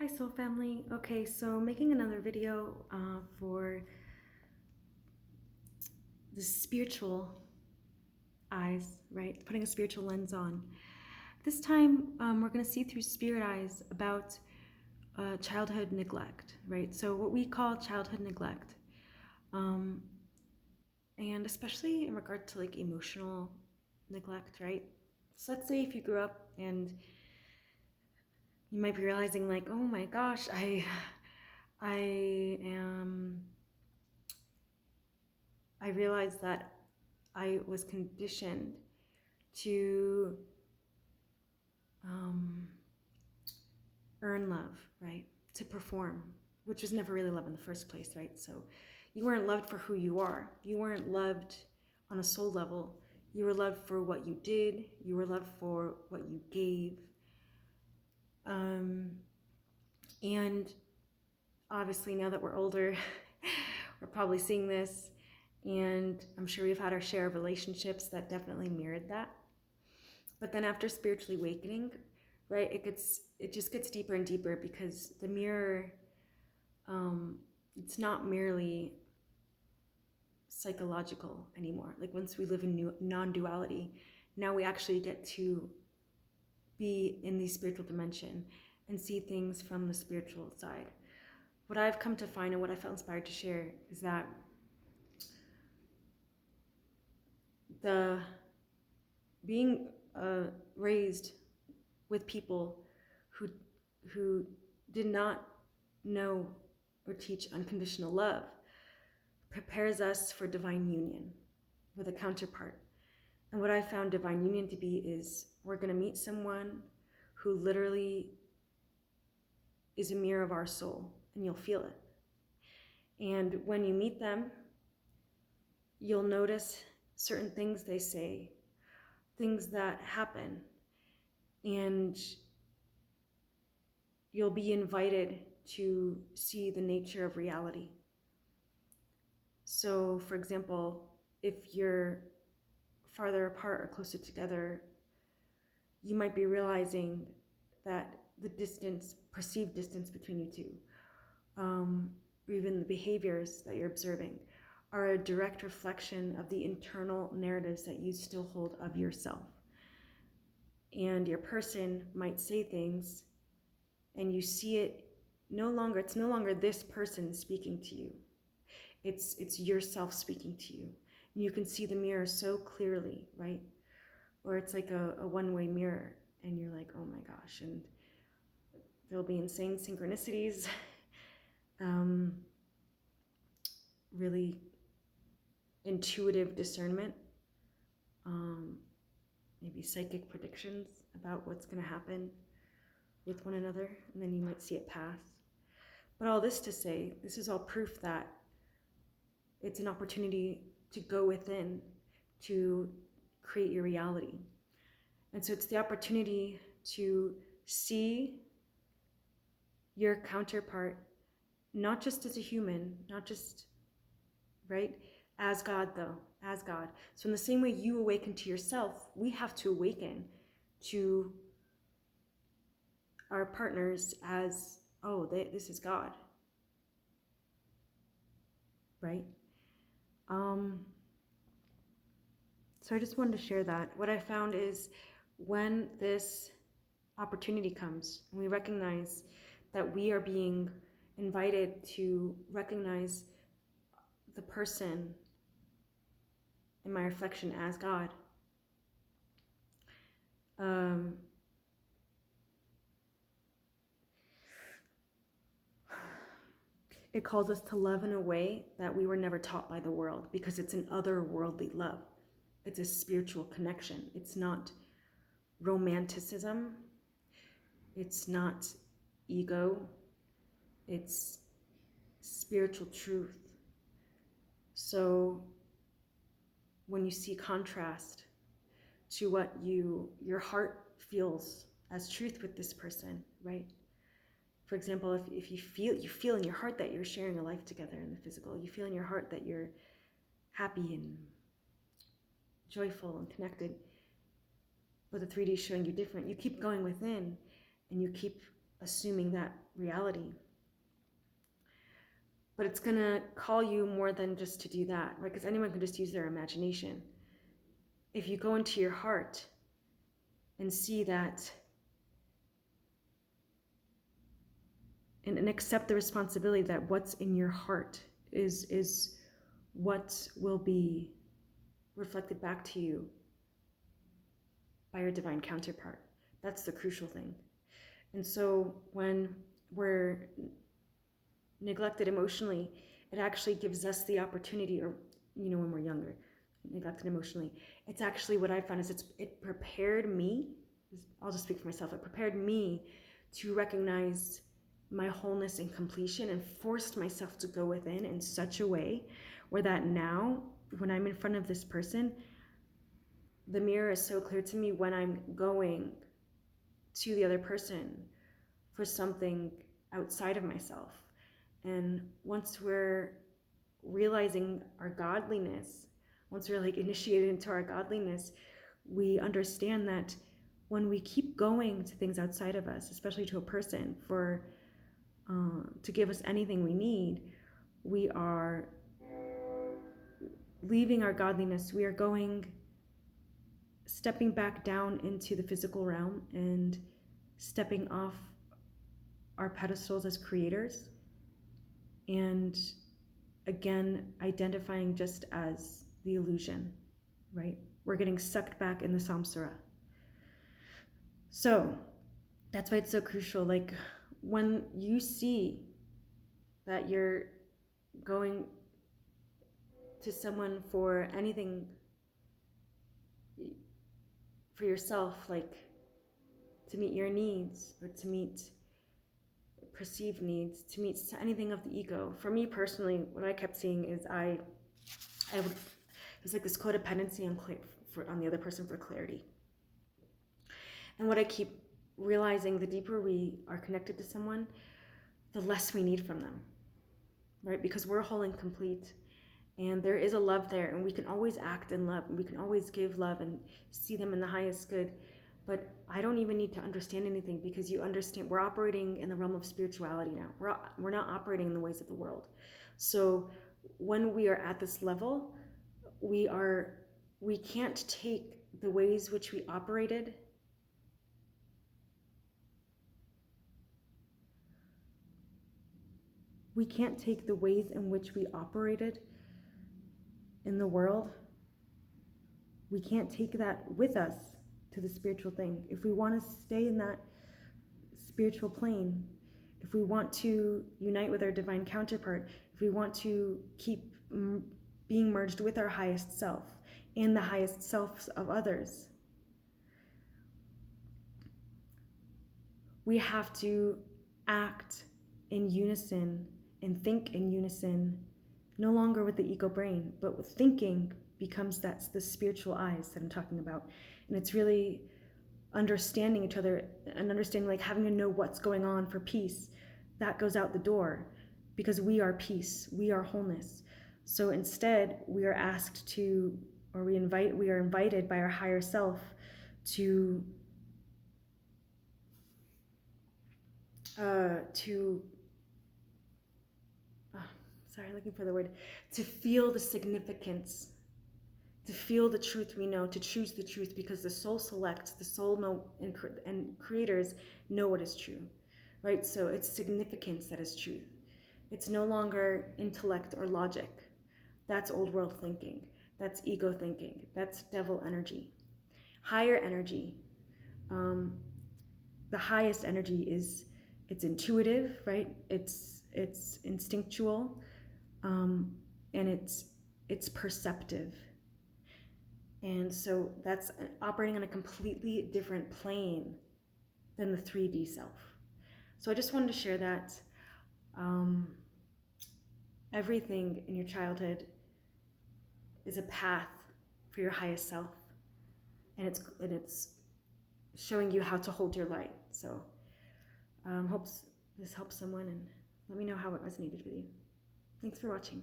Hi Soul Family. Okay, so making another video for the spiritual eyes, right? Putting a spiritual lens on. This time we're going to see through spirit eyes about childhood neglect, right? So what we call childhood neglect, um, and especially in regard to like emotional neglect, right? So let's say if you grew up and you might be realizing like, oh my gosh, I realized that I was conditioned to um, earn love, right? To perform, which was never really love in the first place, right? So you weren't loved for who you are. You weren't loved on a soul level. You were loved for what you did. You were loved for what you gave. Um, and obviously, now that we're older, we're probably seeing this. And I'm sure we've had our share of relationships that definitely mirrored that. But then after spiritually awakening, right, it just gets deeper and deeper because the mirror, it's not merely psychological anymore. Like once we live in non-duality, now we actually get to be in the spiritual dimension and see things from the spiritual side. What I've come to find and what I felt inspired to share is that the being raised with people who who did not know or teach unconditional love prepares us for divine union with a counterpart. And what I found divine union to be is we're going to meet someone who literally is a mirror of our soul, and you'll feel it. And when you meet them, you'll notice certain things they say, things that happen, and you'll be invited to see the nature of reality. So, for example, if you're farther apart or closer together, you might be realizing that the distance, perceived distance between you two, or even the behaviors that you're observing, are a direct reflection of the internal narratives that you still hold of yourself. And your person might say things and you see it it's no longer this person speaking to you. It's yourself speaking to you. And you can see the mirror so clearly, right? Or it's like a one-way mirror and you're like, oh my gosh, and there'll be insane synchronicities, really intuitive discernment, maybe psychic predictions about what's going to happen with one another, and then you might see it pass. But all this to say, this is all proof that it's an opportunity to go within to create your reality. And so it's the opportunity to see your counterpart, not just as a human, not just, right, as God though, as God. So in the same way you awaken to yourself, we have to awaken to our partners as, oh, this is God, right? So I just wanted to share that. What I found is when this opportunity comes and we recognize that we are being invited to recognize the person in my reflection as God, it calls us to love in a way that we were never taught by the world, because it's an otherworldly love. It's a spiritual connection. It's not romanticism. It's not ego. It's spiritual truth. So when you see contrast to what your heart feels as truth with this person, right? For example, if you feel in your heart that you're sharing a life together in the physical, you feel in your heart that you're happy and joyful and connected, but the 3D is showing you different, you keep going within and you keep assuming that reality. But it's going to call you more than just to do that, right? Because anyone can just use their imagination. If you go into your heart and see that and accept the responsibility that what's in your heart is what will be reflected back to you by your divine counterpart. That's the crucial thing. And so when we're neglected emotionally, it actually gives us the opportunity, or when we're younger, neglected emotionally, it's actually what I found is it prepared me, I'll just speak for myself, it prepared me to recognize my wholeness and completion, and forced myself to go within in such a way where that now, when I'm in front of this person, the mirror is so clear to me when I'm going to the other person for something outside of myself. And once we're realizing our godliness, once we're initiated into our godliness, we understand that when we keep going to things outside of us, especially to a person to give us anything we need, we are leaving our godliness. We are stepping back down into the physical realm and stepping off our pedestals as creators, and again identifying just as the illusion, right? We're getting sucked back in the samsara. So that's why it's so crucial. When you see that you're going to someone for anything for yourself, to meet your needs, or to meet perceived needs, to meet anything of the ego. For me personally, what I kept seeing is it's this codependency on the other person for clarity. And what I keep realizing, the deeper we are connected to someone, the less we need from them, right? Because we're whole and complete, and there is a love there, and we can always act in love, and we can always give love and see them in the highest good. But I don't even need to understand anything, because you understand we're operating in the realm of spirituality now. We're not operating in the ways of the world. So when we are at this level, we can't take the ways which we operated we can't take the ways in which we operated in the world. We can't take that with us to the spiritual thing. If we want to stay in that spiritual plane, if we want to unite with our divine counterpart, if we want to keep being merged with our highest self and the highest selves of others, we have to act in unison and think in unison, no longer with the ego brain, but with thinking that's the spiritual eyes that I'm talking about. And it's really understanding each other and understanding, having to know what's going on for peace. That goes out the door, because we are peace, we are wholeness. So instead, we are asked to, or we are invited by our higher self to to feel the significance, to feel the truth we know, to choose the truth, because the soul selects, the soul know, and creators know what is true, right? So it's significance that is truth. It's no longer intellect or logic. That's old world thinking. That's ego thinking. That's devil energy. Higher energy, the highest energy it's intuitive, right? It's instinctual, and it's perceptive. And so that's operating on a completely different plane than the 3D self. So I just wanted to share that everything in your childhood is a path for your highest self, and it's showing you how to hold your light. So hope this helps someone, and let me know how it resonated with you. Thanks for watching.